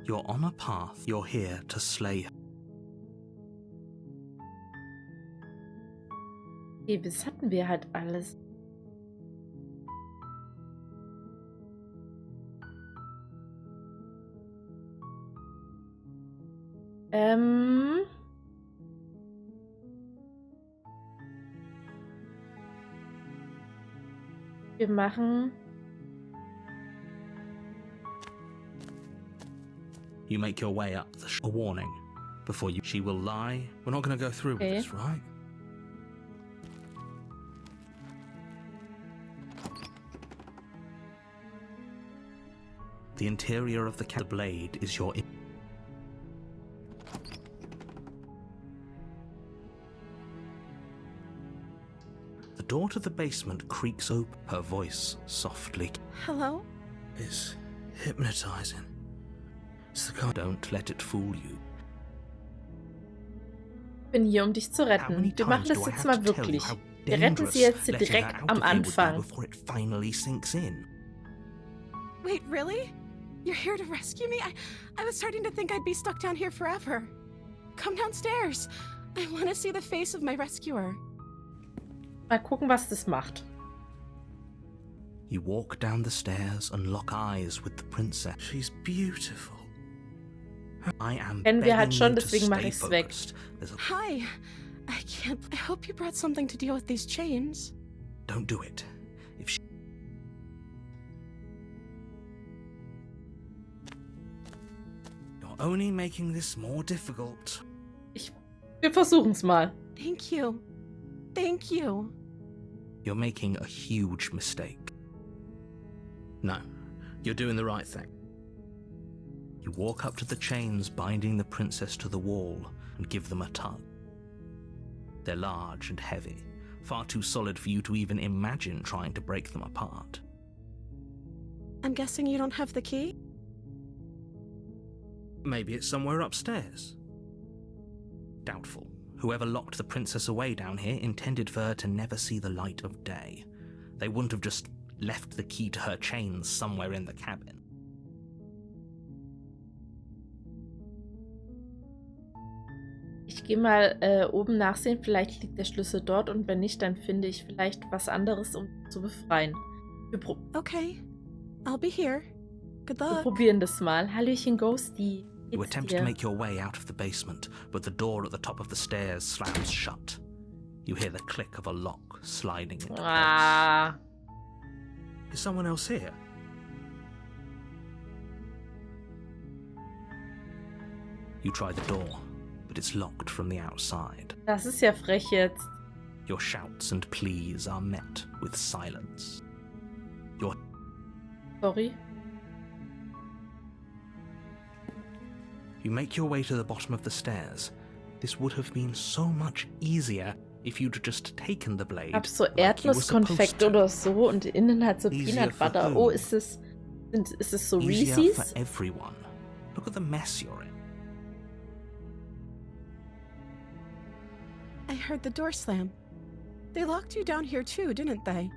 You're on a path. You're here to slay her. Okay, das hatten wir halt alles. Wir machen... You make your way up a warning before you. She will lie. We're not going to go through with this, right? The interior of the blade is your. The door to the basement creaks open. Her voice softly. Hello? Is hypnotizing. Don't let it fool you. Ich bin hier, um dich zu retten. Wir machen das jetzt mal wirklich. Wir retten sie jetzt direkt am Anfang. Wait, really? You're here to rescue me? I was starting to think I'd be stuck down here forever. Come downstairs. I want to see the face of my rescuer. Mal gucken, was das macht. You walk down the stairs and lock eyes with the princess. She's beautiful. Kennen wir halt schon, deswegen mache ich's weg. Hi. I hope you brought something to deal with these chains. Don't do it. If she... You're only making this more difficult. Wir versuchen's mal. Thank you. Thank you. You're making a huge mistake. No, you're doing the right thing. You walk up to the chains binding the princess to the wall and give them a tug. They're large and heavy, far too solid for you to even imagine trying to break them apart. I'm guessing you don't have the key? Maybe it's somewhere upstairs. Doubtful. Whoever locked the princess away down here intended for her to never see the light of day. They wouldn't have just left the key to her chains somewhere in the cabin. Ich gehe mal oben nachsehen, vielleicht liegt der Schlüssel dort und wenn nicht, dann finde ich vielleicht was anderes, um zu befreien. Okay, I'll be here. Good luck. Wir probieren das mal. Hallöchen, Ghosty. You attempt to make your way out of the basement, but the door at the top of the stairs slams shut. You hear the click of a lock sliding into place. Is someone else here? You try the door, but it's locked from the outside. Das ist ja frech jetzt. Your shouts and pleas are met with silence. Sorry. You make your way to the bottom of the stairs. This would have been so much easier if you'd just taken the blade. Ich hab so Erdnusskonfekt oder so und innen hat so Peanut Butter. Oh, ist es so Reese's? Easier for everyone. Look at the mess you're in. I heard the door slam. They locked you down here too, didn't they?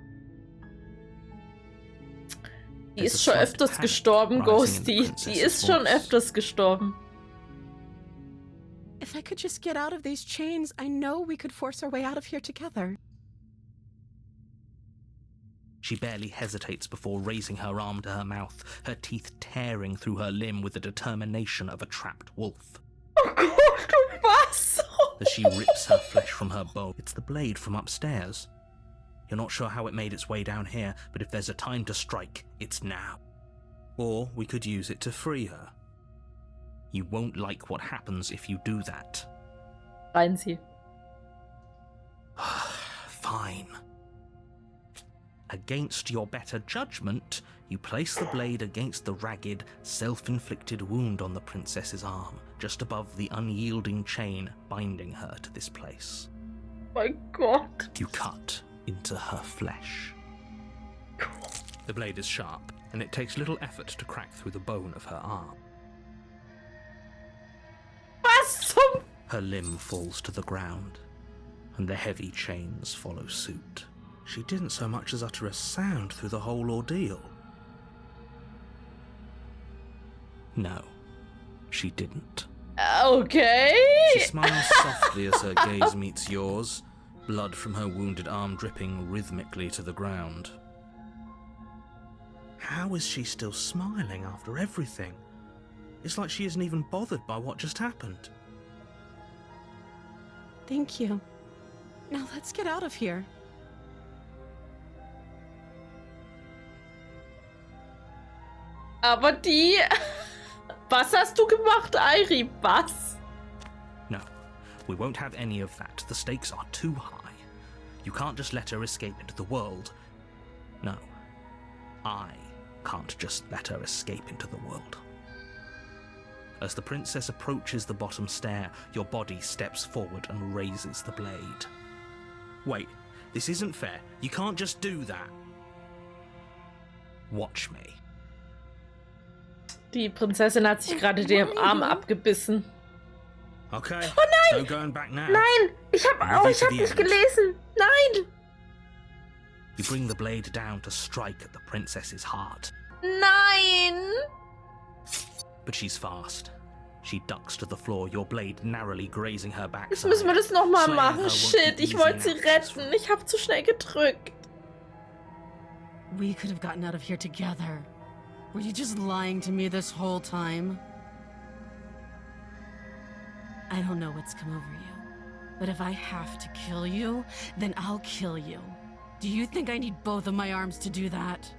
Die ist schon öfters gestorben, Ghosty. Die ist schon öfters gestorben. If I could just get out of these chains, I know we could force our way out of here together. She barely hesitates before raising her arm to her mouth, her teeth tearing through her limb with the determination of a trapped wolf. Oh Gott, was? As she rips her flesh from her bone. It's the blade from upstairs. You're not sure how it made its way down here, but if there's a time to strike, it's now. Or we could use it to free her. You won't like what happens if you do that. Rein sie. Fine. Against your better judgment, you place the blade against the ragged, self-inflicted wound on the princess's arm, just above the unyielding chain binding her to this place. My God. You cut into her flesh. The blade is sharp, and it takes little effort to crack through the bone of her arm. Was zum... Her limb falls to the ground, and the heavy chains follow suit. She didn't so much as utter a sound through the whole ordeal. No, she didn't. Okay. She smiles softly as her gaze meets yours, blood from her wounded arm dripping rhythmically to the ground. How is she still smiling after everything? It's like she isn't even bothered by what just happened. Thank you. Now let's get out of here. Aber die... Was hast du gemacht, Airi? Was? No, we won't have any of that. The stakes are too high. You can't just let her escape into the world. No, I can't just let her escape into the world. As the princess approaches the bottom stair, your body steps forward and raises the blade. Wait, this isn't fair. You can't just do that. Watch me. Die Prinzessin hat sich gerade den Arm abgebissen. Okay. Oh nein! No going back now. Nein! Ich hab nicht gelesen! Nein! You bring the blade down to strike at the princess's heart. Nein! But she's fast. She ducks to the floor, your blade narrowly grazing her backside. Jetzt müssen wir das nochmal Slaying her machen. won't Shit, be ich easy wollte sie in actions retten. Ich hab zu schnell gedrückt. We could have gotten out of here together. Were you just lying to me this whole time? I don't know what's come over you, but if I have to kill you, then I'll kill you. Do you think I need both of my arms to do that?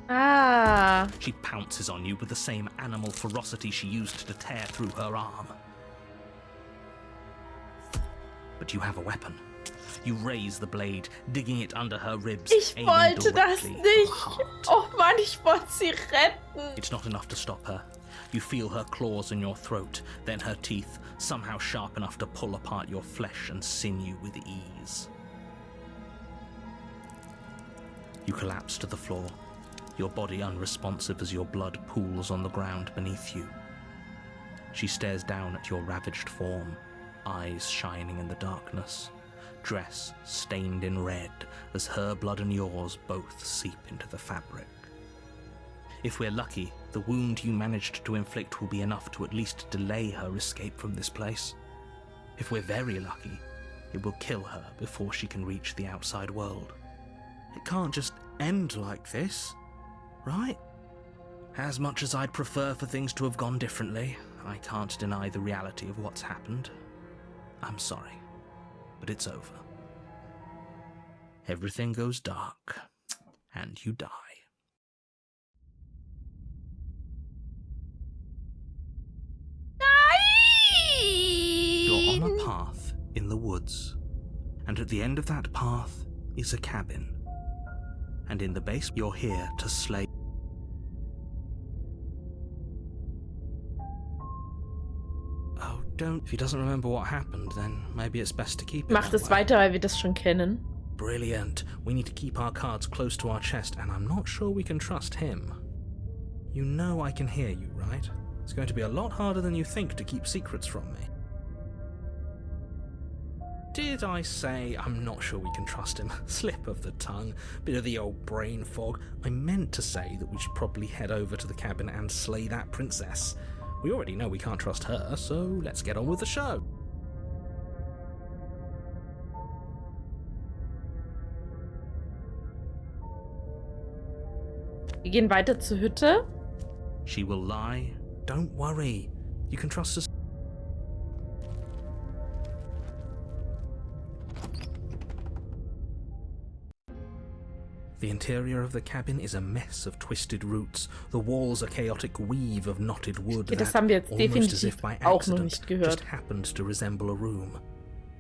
Ah. She pounces on you with the same animal ferocity she used to tear through her arm. But you have a weapon. You raise the blade, digging it under her ribs. Ich aiming wollte das directly for nicht. the heart. Oh Mann, ich wollte sie retten. It's not enough to stop her. You feel her claws in your throat, then her teeth, somehow sharp enough to pull apart your flesh and sinew with ease. You collapse to the floor, your body unresponsive as your blood pools on the ground beneath you. She stares down at your ravaged form, eyes shining in the darkness, dress stained in red as her blood and yours both seep into the fabric. If we're lucky, the wound you managed to inflict will be enough to at least delay her escape from this place. If we're very lucky, it will kill her before she can reach the outside world. It can't just end like this, right? As much as I'd prefer for things to have gone differently, I can't deny the reality of what's happened. I'm sorry, but it's over. Everything goes dark, and you die. You're on a path in the woods, and at the end of that path is a cabin. And in the base, you're here to slay. Oh, don't. If he doesn't remember what happened, then maybe it's best to keep it Macht that es way. weiter, weil wir das schon kennen. Brilliant. We need to keep our cards close to our chest, and I'm not sure we can trust him. You know I can hear you, right? It's going to be a lot harder than you think to keep secrets from me. Did I say I'm not sure we can trust him? Slip of the tongue, bit of the old brain fog. I meant to say that we should probably head over to the cabin and slay that princess. We already know we can't trust her, so let's get on with the show. Wir gehen weiter zur Hütte. She will lie. Don't worry. You can trust us. The interior of the cabin is a mess of twisted roots. The walls a chaotic weave of knotted wood Okay, das that, haben wir jetzt almost as if definitiv by auch noch accident, nicht gehört. just happens to resemble a room.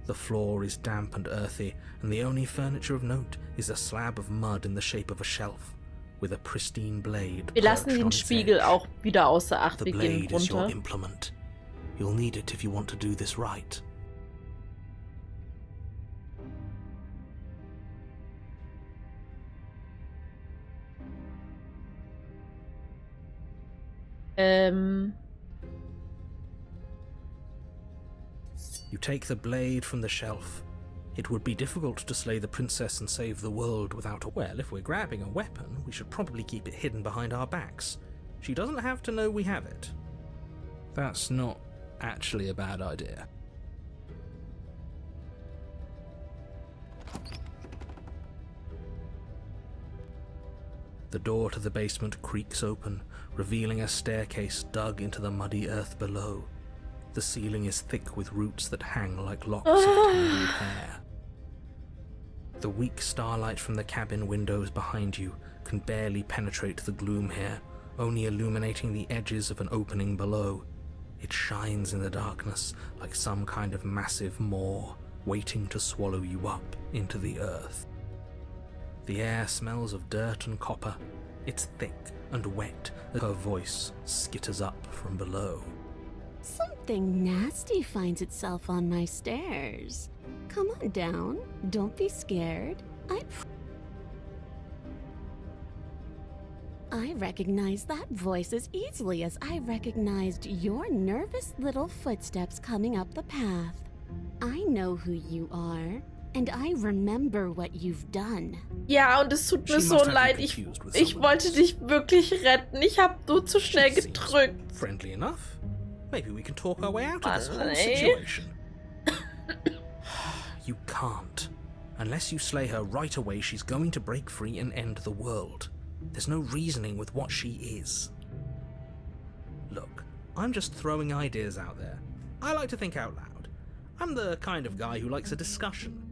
The floor is damp and earthy, and the only furniture of note is a slab of mud in the shape of a shelf, with a pristine blade Wir lassen perched on den its Spiegel edge. auch wieder außer Acht. The Wir gehen blade is your runter. implement. You'll need it if you want to do this right. You take the blade from the shelf. It would be difficult to slay the princess and save the world without a... Well, if we're grabbing a weapon, we should probably keep it hidden behind our backs. She doesn't have to know we have it. That's not actually a bad idea. The door to the basement creaks open, revealing a staircase dug into the muddy earth below. The ceiling is thick with roots that hang like locks of tangled hair. The weak starlight from the cabin windows behind you can barely penetrate the gloom here, only illuminating the edges of an opening below. It shines in the darkness like some kind of massive maw, waiting to swallow you up into the earth. The air smells of dirt and copper. It's thick and wet as her voice skitters up from below. Something nasty finds itself on my stairs. Come on down. Don't be scared. I recognize that voice as easily as I recognized your nervous little footsteps coming up the path. I know who you are. And I remember what you've done. Ja, und es tut mir so leid. Ich wollte dich wirklich retten. Ich habe nur zu schnell gedrückt. Friendly enough. Maybe we can talk our way out of this whole situation. You can't. Unless you slay her right away, she's going to break free and end the world. There's no reasoning with what she is. Look, I'm just throwing ideas out there. I like to think out loud. I'm the kind of guy who likes a discussion.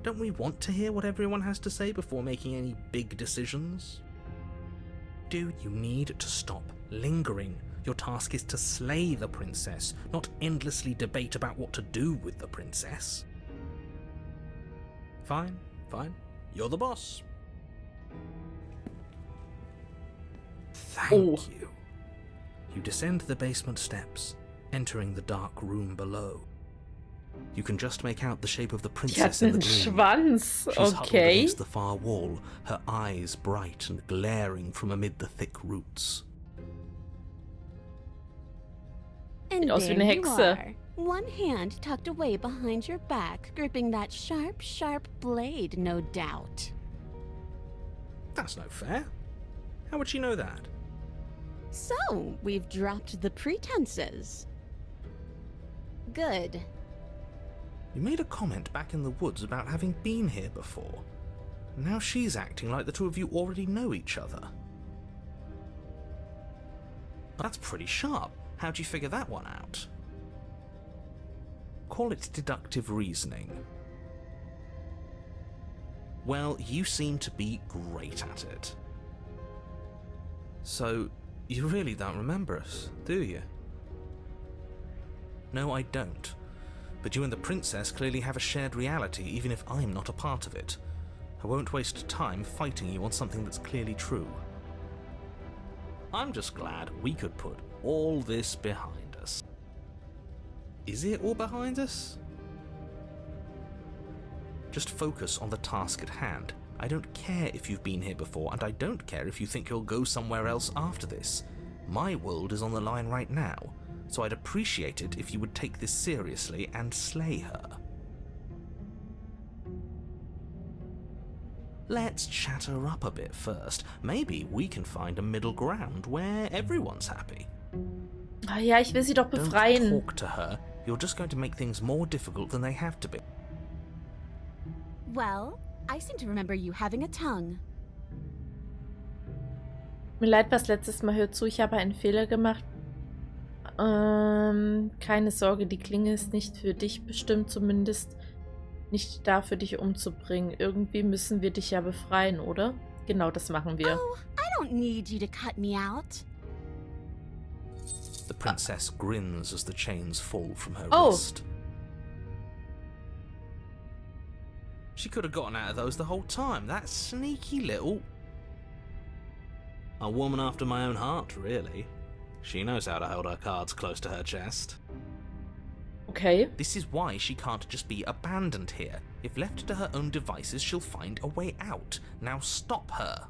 Don't we want to hear what everyone has to say before making any big decisions? Dude, you need to stop lingering. Your task is to slay the princess, not endlessly debate about what to do with the princess. Fine, fine. You're the boss. Thank you. You descend the basement steps, entering the dark room below. You can just make out the shape of the princess in the gloom. Schwanz. She's huddled Okay. against the far wall, her eyes bright and glaring from amid the thick roots. And Sieht aus wie there eine you Hexe. are, one hand tucked away behind your back, gripping that sharp, sharp blade, no doubt. That's no fair. How would she know that? So, we've dropped the pretenses. Good. You made a comment back in the woods about having been here before. Now she's acting like the two of you already know each other. That's pretty sharp. How'd you figure that one out? Call it deductive reasoning. Well, you seem to be great at it. So, you really don't remember us, do you? No, I don't. But you and the princess clearly have a shared reality, even if I'm not a part of it. I won't waste time fighting you on something that's clearly true. I'm just glad we could put all this behind us. Is it all behind us? Just focus on the task at hand. I don't care if you've been here before, and I don't care if you think you'll go somewhere else after this. My world is on the line right now, so I'd appreciate it if you would take this seriously and slay her. Let's chat her up a bit first. Maybe we can find a middle ground where everyone's happy. Ah ja, ich will sie doch befreien. Don't talk to her. You're just going to make things more difficult than they have to be. Well, I seem to remember you having a tongue. Mir leid, was letztes Mal. Hör zu, ich habe einen Fehler gemacht. Keine Sorge, die Klinge ist nicht für dich bestimmt, zumindest nicht dafür, dich umzubringen. Irgendwie müssen wir dich ja befreien, oder? Genau, das machen wir. Oh, I don't need you to cut me out. The princess grins as the chains fall from her Oh. wrist. She could have gotten out of those the whole time. That sneaky little... A woman after my own heart, really. She knows how to hold her cards close to her chest. Okay. This is why she can't just be abandoned here. If left to her own devices, she'll find a way out. Now stop her.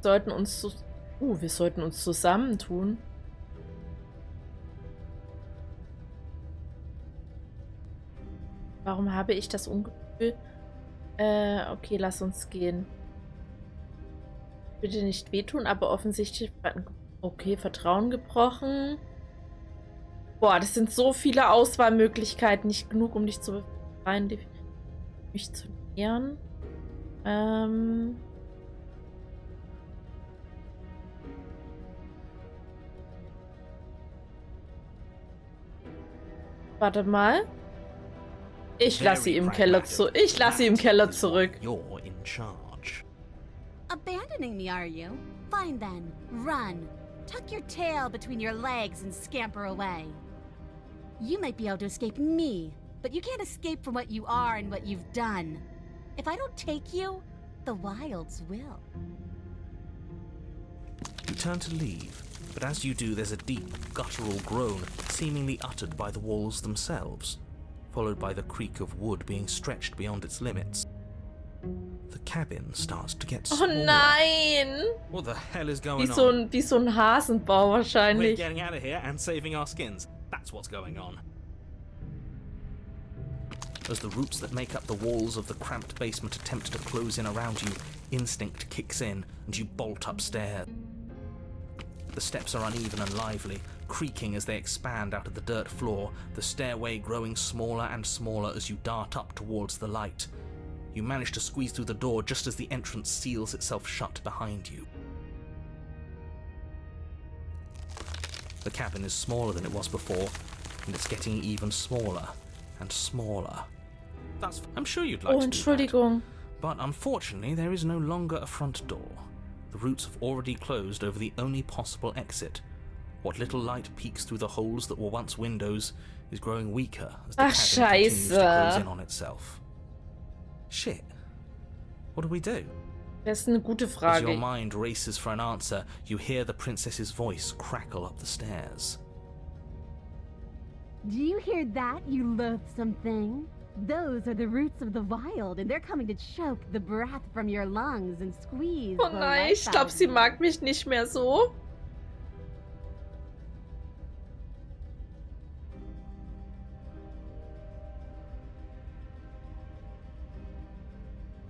sollten uns wir sollten uns zusammentun. Warum habe ich das Ungefühl? Okay, lass uns gehen. Bitte nicht wehtun, aber offensichtlich... Okay, Vertrauen gebrochen. Boah, das sind so viele Auswahlmöglichkeiten. Nicht genug, um dich zu befreien, mich zu nähern. Warte mal. Ich lasse sie im Keller zurück. Ich lasse sie im Keller zurück. You're in charge. Abandoning me, are you? Fine then. Run. Tuck your tail between your legs and scamper away. You might be able to escape me, but you can't escape from what you are and what you've done. If I don't take you, the wilds will. You turn to leave, but as you do, there's a deep, guttural groan, seemingly uttered by the walls themselves, followed by the creak of wood being stretched beyond its limits. The cabin starts to get Oh smaller. nein! What the hell is going Wie so ein Hasenbau We're wahrscheinlich. getting out of here and saving our skins. That's what's going on. As the roots that make up the walls of the cramped basement attempt to close in around you, instinct kicks in and you bolt upstairs. The steps are uneven and lively, creaking as they expand out of the dirt floor, the stairway growing smaller and smaller as you dart up towards the light. You manage to squeeze through the door just as the entrance seals itself shut behind you. The cabin is smaller than it was before, and it's getting even smaller and smaller. I'm sure you'd like Oh, to do that, Entschuldigung. but unfortunately there is no longer a front door. The roots have already closed over the only possible exit. What little light peeks through the holes that were once windows is growing weaker as the Ach, cabin continues to close Scheiße. in on itself. Shit. What do we do? Das ist eine gute As your Frage. mind races for an answer, you hear the princess's voice crackle up the stairs. Do you hear that, you loathsome thing? Those are the roots of the wild, and they're coming to choke the breath from your lungs and squeeze Oh the nein, life ich glaube, out sie of you. mag mich nicht mehr so.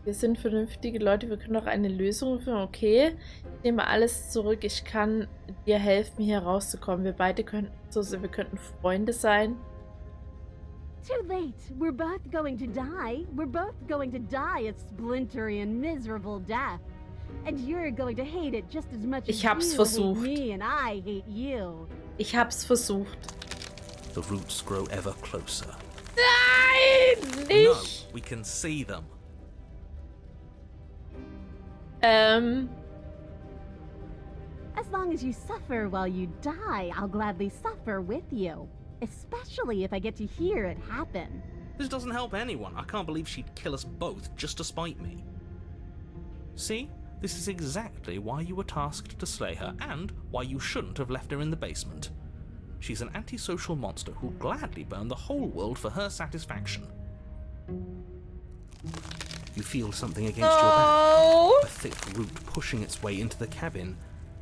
Wir sind vernünftige Leute, wir können auch eine Lösung finden. Okay, ich nehme alles zurück. Ich kann dir helfen, hier rauszukommen. Wir beide könnten wir könnten Freunde sein. Too late. We're both going to die. We're both going to die a splintery and miserable death. And you're going to hate it just as much Ich as hab's you versucht. hate me and I hate you. Ich hab's versucht. The roots grow ever closer. Nein, No, nicht. we can see them. As long as you suffer while you die, I'll gladly suffer with you. Especially if I get to hear it happen. This doesn't help anyone. I can't believe she'd kill us both just to spite me. See? This is exactly why you were tasked to slay her, and why you shouldn't have left her in the basement. She's an antisocial monster who'll gladly burn the whole world for her satisfaction. You feel something against your back. Oh. A thick root pushing its way into the cabin.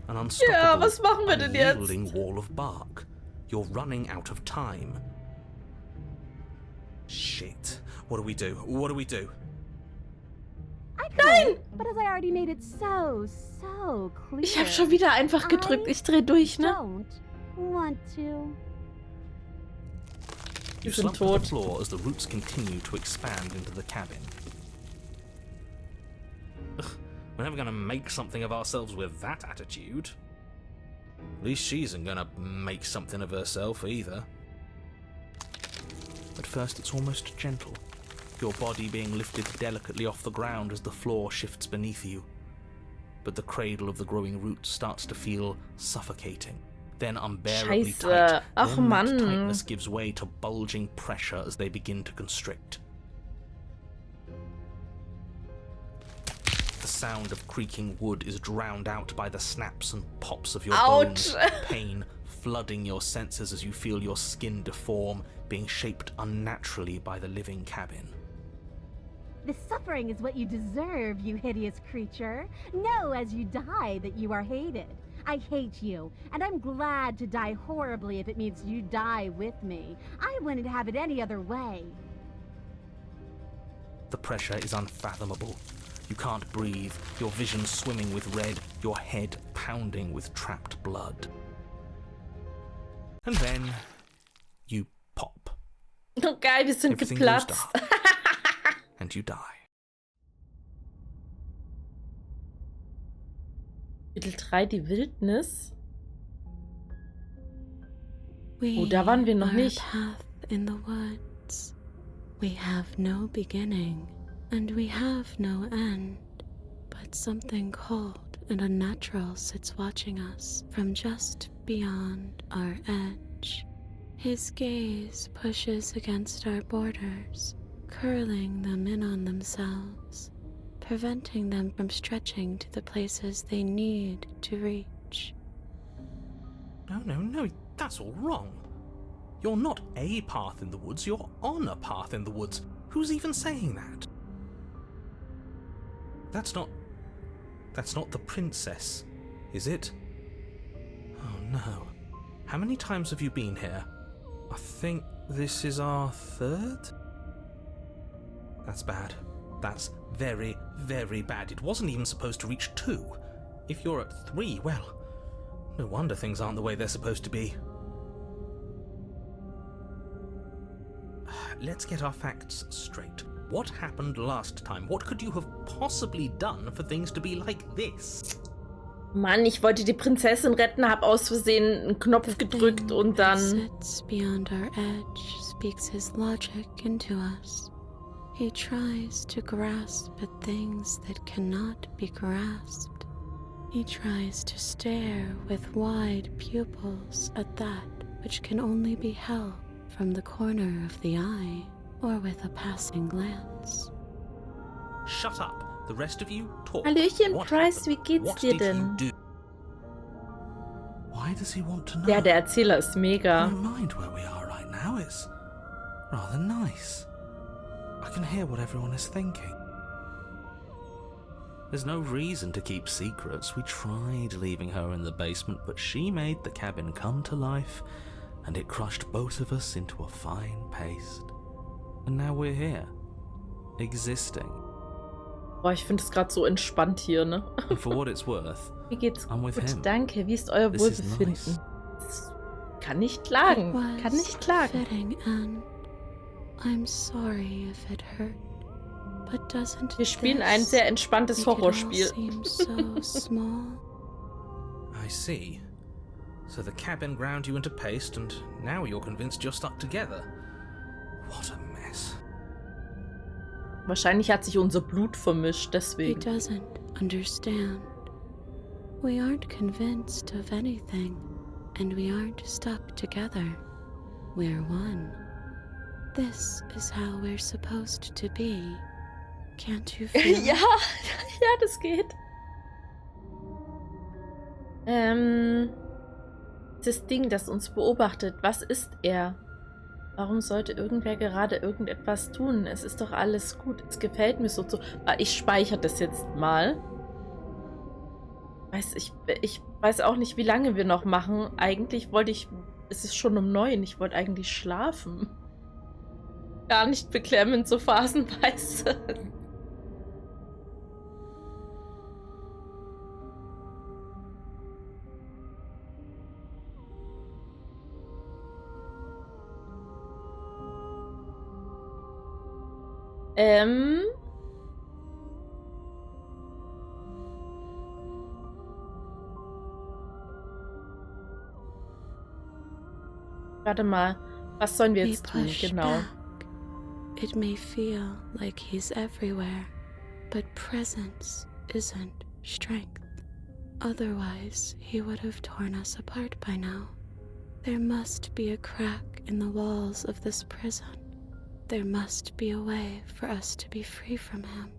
An Ja, unstoppable, was machen wir denn jetzt? unyielding wall of bark. You're running out of time. Shit. What do we do? What do we do? I could, but as I already made it so clear. Ich habe schon wieder einfach gedrückt. Ich dreh durch, ne? Don't want to. You sind slump to the tot. floor as the roots continue to expand into the cabin. Ugh, we're never gonna make something of ourselves with that attitude. At least she isn't gonna make something of herself either. At first it's almost gentle, your body being lifted delicately off the ground as the floor shifts beneath you. But the cradle of the growing roots starts to feel suffocating, then unbearably Scheiße. tight. Ach, Then that Mann. tightness gives way to bulging pressure as they begin to constrict. The sound of creaking wood is drowned out by the snaps and pops of your Ouch. bones, pain flooding your senses as you feel your skin deform, being shaped unnaturally by the living cabin. The suffering is what you deserve, you hideous creature. Know as you die that you are hated. I hate you, and I'm glad to die horribly if it means you die with me. I wouldn't have it any other way. The pressure is unfathomable. You can't breathe, your vision swimming with red, your head pounding with trapped blood. And then you pop. Oh geil, wir sind Everything goes geplatzt. dark. And you die. Kapitel 3, die Wildnis. We da waren wir noch are nicht. a path in the woods. We have no beginning, and we have no end. But something cold and unnatural sits watching us from just beyond our edge. His gaze pushes against our borders, curling them in on themselves, preventing them from stretching to the places they need to reach. No, that's all wrong. You're not a path in the woods, you're on a path in the woods. Who's even saying that? That's not the princess, is it? Oh no. How many times have you been here? I think this is our third? That's bad. That's very, very bad. It wasn't even supposed to reach 2. If you're at 3, well, no wonder things aren't the way they're supposed to be. Let's get our facts straight. What happened last time? What could you have possibly done for things to be like this? Mann, ich wollte die Prinzessin retten, hab aus Versehen einen Knopf gedrückt und dann... sits beyond our edge speaks his logic into us. He tries to grasp at things that cannot be grasped. He tries to stare with wide pupils at that which can only be held from the corner of the eye or with a passing glance. Shut up. The rest of you talk. Hallöchen, What Price, wie happened? geht's What dir did denn? you do? Why does he want to know? Ja, der Erzähler ist I mega. don't mind where we are right now. It's rather nice. I can hear what everyone is thinking. There's no reason to keep secrets. We tried leaving her in the basement, but she made the cabin come to life, and it crushed both of us into a fine paste. And now we're here, existing. Boah, ich finde es gerade so entspannt hier, ne? And for what it's worth, Wie geht's? I'm with Gut, him. danke. Wie ist euer This is Wohlbefinden? nice. Kann nicht klagen. It Kann was nicht klagen. a fitting end. I'm sorry if it hurt, but doesn't Wir spielen this ein sehr entspanntes make it all Horrorspiel. seem so small? I see. So the cabin ground you into paste, and now you're convinced you're stuck together. What a mess. Wahrscheinlich hat sich unser Blut vermischt, He deswegen. doesn't understand. We aren't convinced of anything, and we aren't stuck together. We're one. This is how we're supposed to be. Can't you feel Ja, it? ja, das geht. Das Ding, das uns beobachtet, was ist er? Warum sollte irgendwer gerade irgendetwas tun? Es ist doch alles gut. Es gefällt mir so. Ich speichere das jetzt mal. Ich weiß auch nicht, wie lange wir noch machen. Eigentlich wollte ich... Es ist schon um 9. Ich wollte eigentlich schlafen. Gar nicht beklemmend, so phasenweise. Warte mal, was sollen wir We jetzt tun? push Genau. back. It may feel like he's everywhere, but presence isn't strength. Otherwise, he would have torn us apart by now. There must be a crack in the walls of this prison. There must be a way for us to be free from him.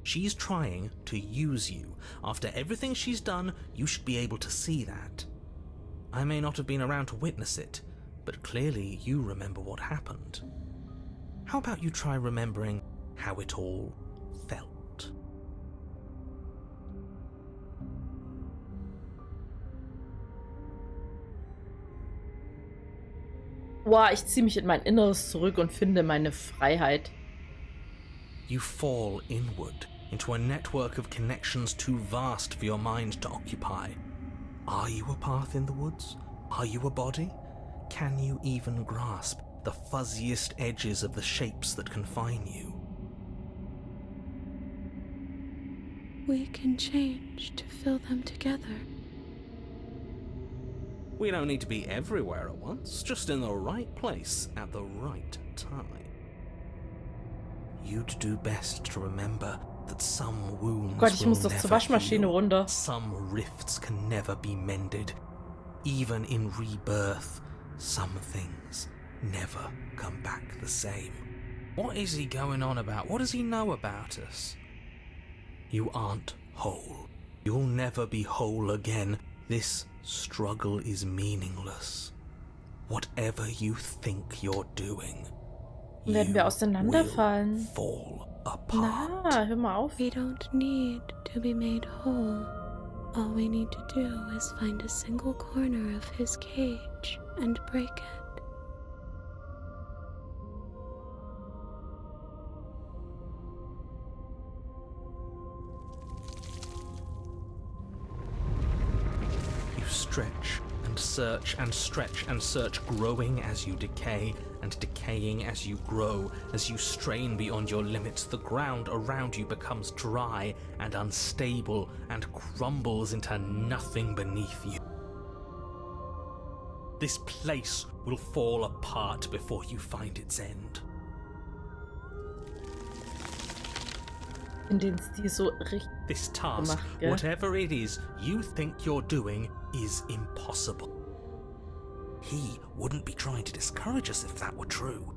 She's trying to use you. After everything she's done, you should be able to see that. I may not have been around to witness it, but clearly you remember what happened. How about you try remembering how it all felt? Boah, ich ziehe mich in mein Inneres zurück und finde meine Freiheit. You fall inward into a network of connections too vast for your mind to occupy. Are you a path in the woods? Are you a body? Can you even grasp the fuzziest edges of the shapes that confine you? We can change to fill them together. We don't need to be everywhere at once, just in the right place at the right time. You'd do best to remember that some wounds Gott, ich will muss doch zur never Waschmaschine heal. runter. Some rifts can never be mended. Even in rebirth, some things never come back the same. What is he going on about? What does he know about us? You aren't whole. You'll never be whole again. This struggle is meaningless. Whatever you think you're doing, Werden wir auseinanderfallen? will fall apart. Na, hör mal auf. We don't need to be made whole. All we need to do is find a single corner of his cage and break it. You stretch and search and stretch and search, growing as you decay and decaying as you grow. As you strain beyond your limits, the ground around you becomes dry and unstable and crumbles into nothing beneath you. This place will fall apart before you find its end. In den Stil so richtig This task, gemacht, gell? whatever it is you think you're doing, is impossible. He wouldn't be trying to discourage us if that were true.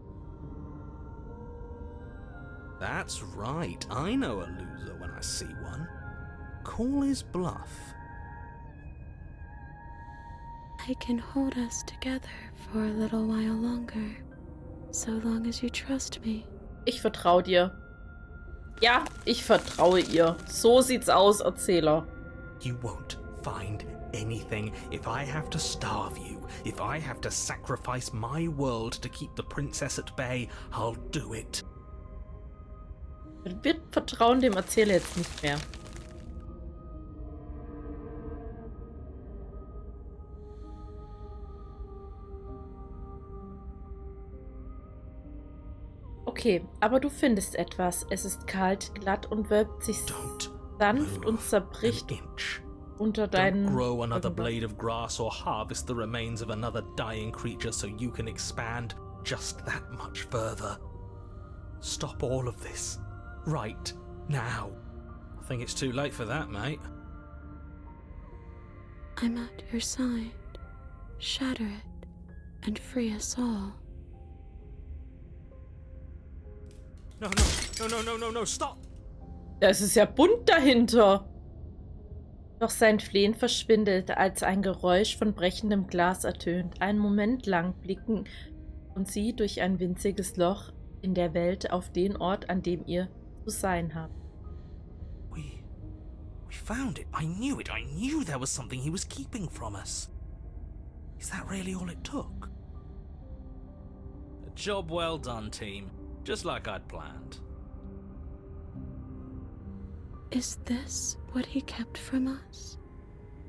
That's right, I know a loser when I see one. Call his bluff. I can hold us together for a little while longer, so long as you trust me. Ich vertraue dir. Ja, ich vertraue ihr. So sieht's aus, Erzähler. You won't find anything if I have to starve you. If I have to sacrifice my world to keep the princess at bay, I'll do it. Wir vertrauen dem Erzähler jetzt nicht mehr. Okay, aber du findest etwas. Es ist kalt, glatt und wölbt sich Don't sanft move und zerbricht an inch. unter Don't deinen grow another Rücken. blade of grass or harvest the remains of another dying creature so you can expand just that much further. Stop all of this. Right now. I think it's too late for that, mate. I'm at your side. Shatter it and free us all. No, stop! Es ist ja bunt dahinter. Doch sein Flehen verschwindet, als ein Geräusch von brechendem Glas ertönt. Einen Moment lang blicken und sie durch ein winziges Loch in der Welt auf den Ort, an dem ihr zu sein habt. We found it. I knew it. I knew there was something he was keeping from us. Is that really all it took? A job well done, team. Just like I'd planned. Is this what he kept from us?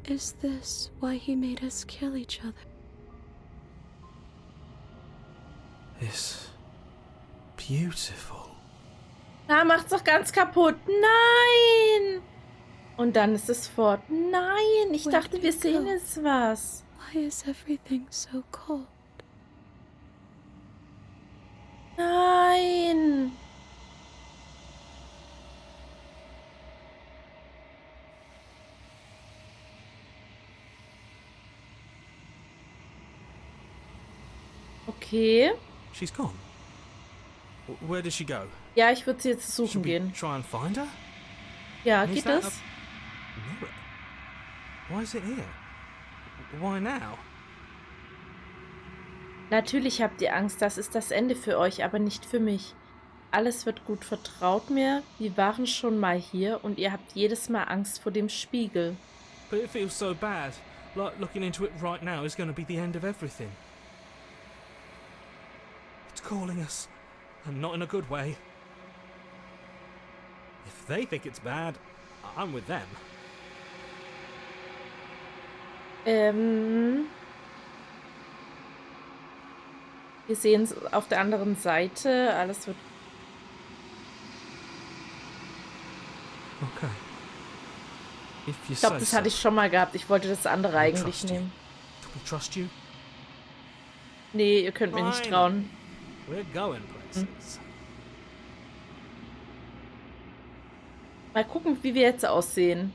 Is this why he made us kill each other? It's beautiful. Ah, macht's doch ganz kaputt. Nein! Und dann ist es fort. Nein, ich Where dachte, did wir it sehen go? jetzt was. Why is everything so cold? Nein! Okay. She's gone. Where did she go? Ja, ich würde sie jetzt suchen Should we gehen. try and find her? Ja, Is geht that es? Mirror. Why is it here? Why now? Natürlich habt ihr Angst, das ist das Ende für euch, aber nicht für mich. Alles wird gut, vertraut mir. Wir waren schon mal hier und ihr habt jedes Mal Angst vor dem Spiegel. But it feels so bad. Like looking into it right now is going to be the end of everything. It's calling us, and not in a good way. If they think it's bad, I'm with them. Wir sehen es auf der anderen Seite. Alles wird... Okay. If you Ich glaube, say das so. hatte ich schon mal gehabt. Ich wollte das andere I eigentlich trust you. nehmen. Do we trust you? Nee, ihr könnt mir nicht Fine. trauen. We're going places. Mal gucken, wie wir jetzt aussehen.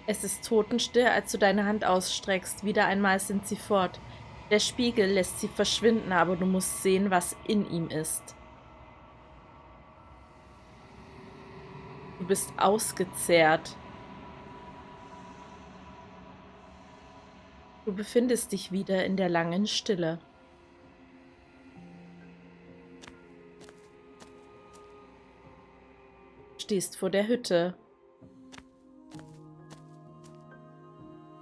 Es ist totenstill, als du deine Hand ausstreckst. Wieder einmal sind sie fort. Der Spiegel lässt sie verschwinden, aber du musst sehen, was in ihm ist. Du bist ausgezehrt. Du befindest dich wieder in der langen Stille. Du stehst vor der Hütte.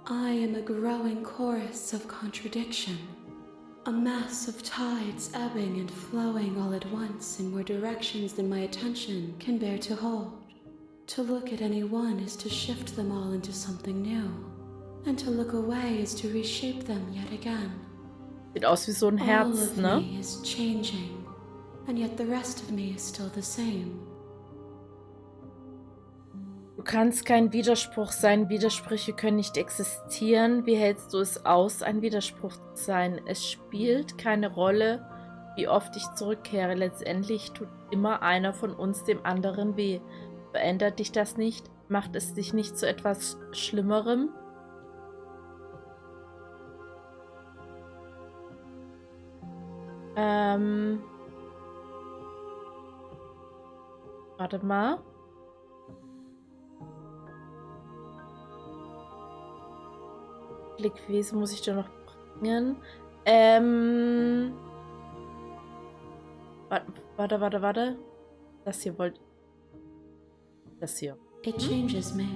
I am a growing chorus of contradiction, a mass of tides ebbing and flowing all at once in more directions than my attention can bear to hold. To look at any one is to shift them all into something new, and to look away is to reshape them yet again. Sieht aus wie so ein All Herz, of ne? me is changing, and yet the rest of me is still the same. Du kannst kein Widerspruch sein. Widersprüche können nicht existieren. Wie hältst du es aus, ein Widerspruch zu sein? Es spielt keine Rolle, wie oft ich zurückkehre. Letztendlich tut immer einer von uns dem anderen weh. Verändert dich das nicht? Macht es dich nicht zu etwas Schlimmerem? Warte mal. Blickwesen muss ich da noch bringen. Warte. Das hier wollte... Das hier. It changes me,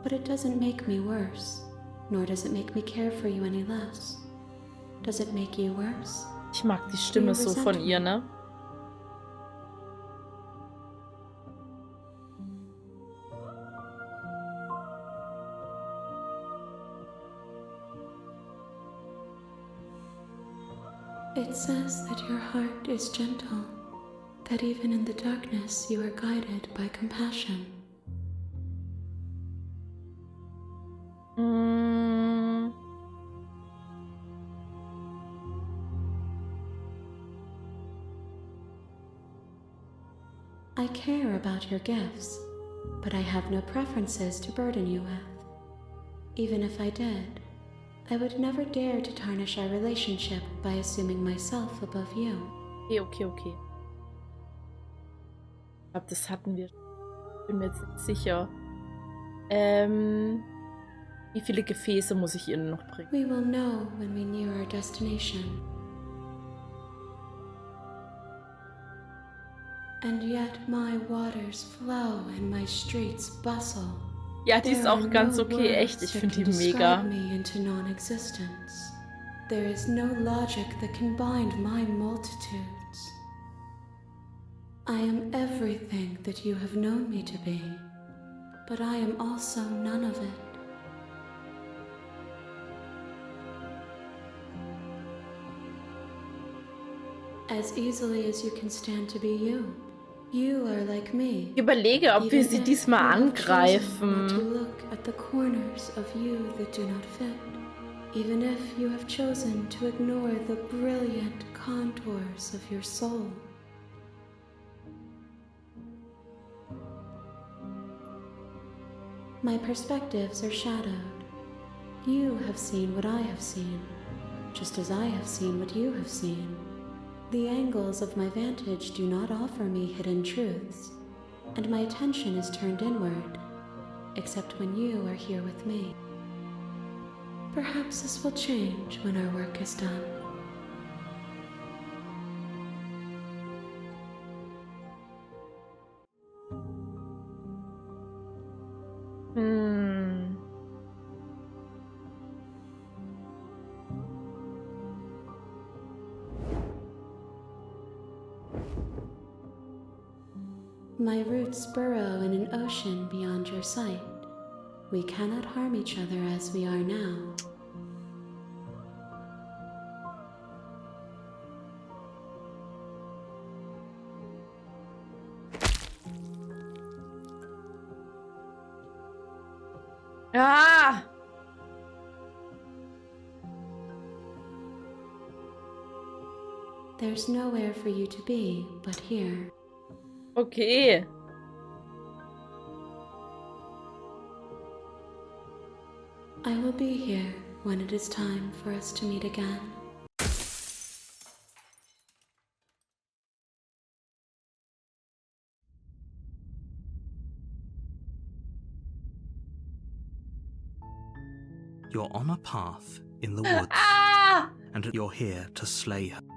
but it doesn't make me worse, nor does it make me care for you any less. Does it make you worse? Ich mag die Stimme so von ihr, ne? It says that your heart is gentle, that even in the darkness you are guided by compassion. I care about your gifts, but I have no preferences to burden you with. Even if I did, I would never dare to tarnish our relationship by assuming myself above you. Okay. Ich glaube, das hatten wir. Bin mir jetzt nicht sicher. Wie viele Gefäße muss ich ihnen noch bringen? We will know when we near our destination. And yet my waters flow and my streets bustle. Ja, die ist auch ganz okay, echt. Ich finde die mega. Me into non-existence. There is no logic that can bind my multitudes. I am everything that you have known me to be, but I am also none of it. As easily as you can stand to be you. You are like me. Ich überlege, ob wir sie diesmal To angreifen. look at the corners of you that do not fit. Even if you have chosen to ignore the brilliant contours of your soul. My perspectives are shadowed. You have seen what I have seen, just as I have seen what you have seen. The angles of my vantage do not offer me hidden truths, and my attention is turned inward, except when you are here with me. Perhaps this will change when our work is done. Hm. My roots burrow in an ocean beyond your sight. We cannot harm each other as we are now. Ah! There's nowhere for you to be but here. Okay. I will be here when it is time for us to meet again. You're on a path in the woods, Ah! and you're here to slay her.